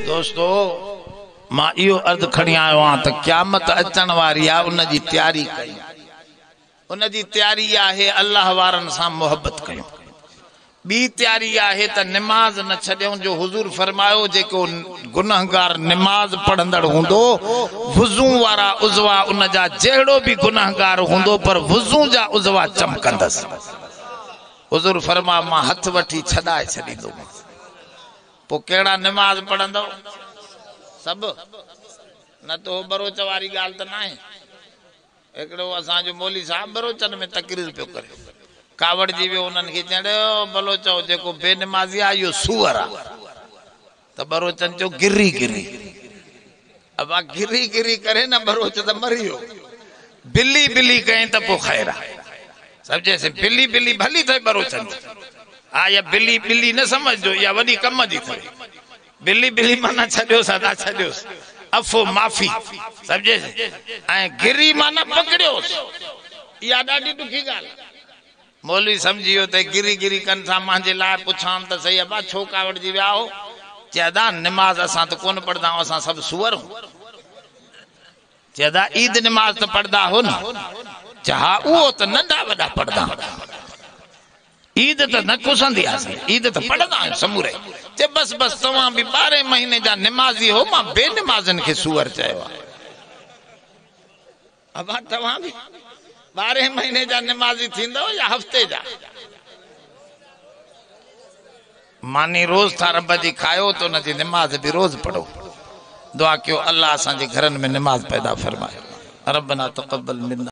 दोस्तों मां इहो अर्द खणी आयो आहियां त क़यामत अचण वारी आहे उन जी तैयारी कयूं। उन जी तैयारी आहे अल्लाह वारनि सां मोहब्बत कयूं। बी तैयारी आहे त नमाज न छॾियूं। जो हुजूर फरमायो जेको गुनाहगार नमाज पढ़ंदड़ हूंदो वुज़ू वारा उज़वा उन जा जहिड़ो बि गुनाहगार हूंदो पर वुज़ू जा उज़वा चमकंदसि। हुजूर फरमा मां हथ वठी छॾाए छॾींदोमांसि। पोइ कहिड़ा नमाज पढ़ंदो सभु न तो बरोच वारी ॻाल्हि त न आहे। हिकिड़ो असांजो मौली साहब बरोचन में तकरीर पियो करे कावड़ जी वियो उन्हनि खे चयो बलोच जेको बेनमाज़ी आहे इहो सूअर आहे त बरोचन चयो गिरी गिरी अब गिरी गिरी करे न बरोच त मरी वियो। बिल्ली बिल्ली कहीं त पोइ ख़ैर आहे समझे से बिल्ली बिल्ली भली थे बरोचन हा या बिल्ली बिल्ली न समझो या वॾी कम जी थे। बिल्ली बिल्ली माना छॾियो सदा छॾियो अफो माफ़ी समझे से ऐं गिरी माना पकड़ियोसि इहा ॾाढी ॾुखी ॻाल्हि। मौलवी समझी वियो त गिरी गिरी कनि था मुंहिंजे लाइ पुछां त सही अबा छो कावड़जी विया हो चइदा नमाज़ असां त कोन पढ़ंदा आहियूं असां सभु सूअर हूं। चइदा ईद नमाज़ त पढ़ंदा हो न हा उहो त नंढा वॾा पढ़ंदा ईद त न कुसंदी आहे ईद त पढ़ंदा आहियूं समूरे। चे बस बस तव्हां बि 12 महीने जा नमाज़ी हो मां बेनमाज़नि खे सूअर चयो आहे। अबा तव्हां बि 12 महीने जा नमाज़ी थींदो या हफ़्ते जा मानी रोज था रब जी खायो तो न जी नमाज भी रोज पढ़ो। दुआ कयो अल्लाह असांजे घरनि में नमाज पैदा फरमाए। रब्बना तक़ब्बल मिन्ना।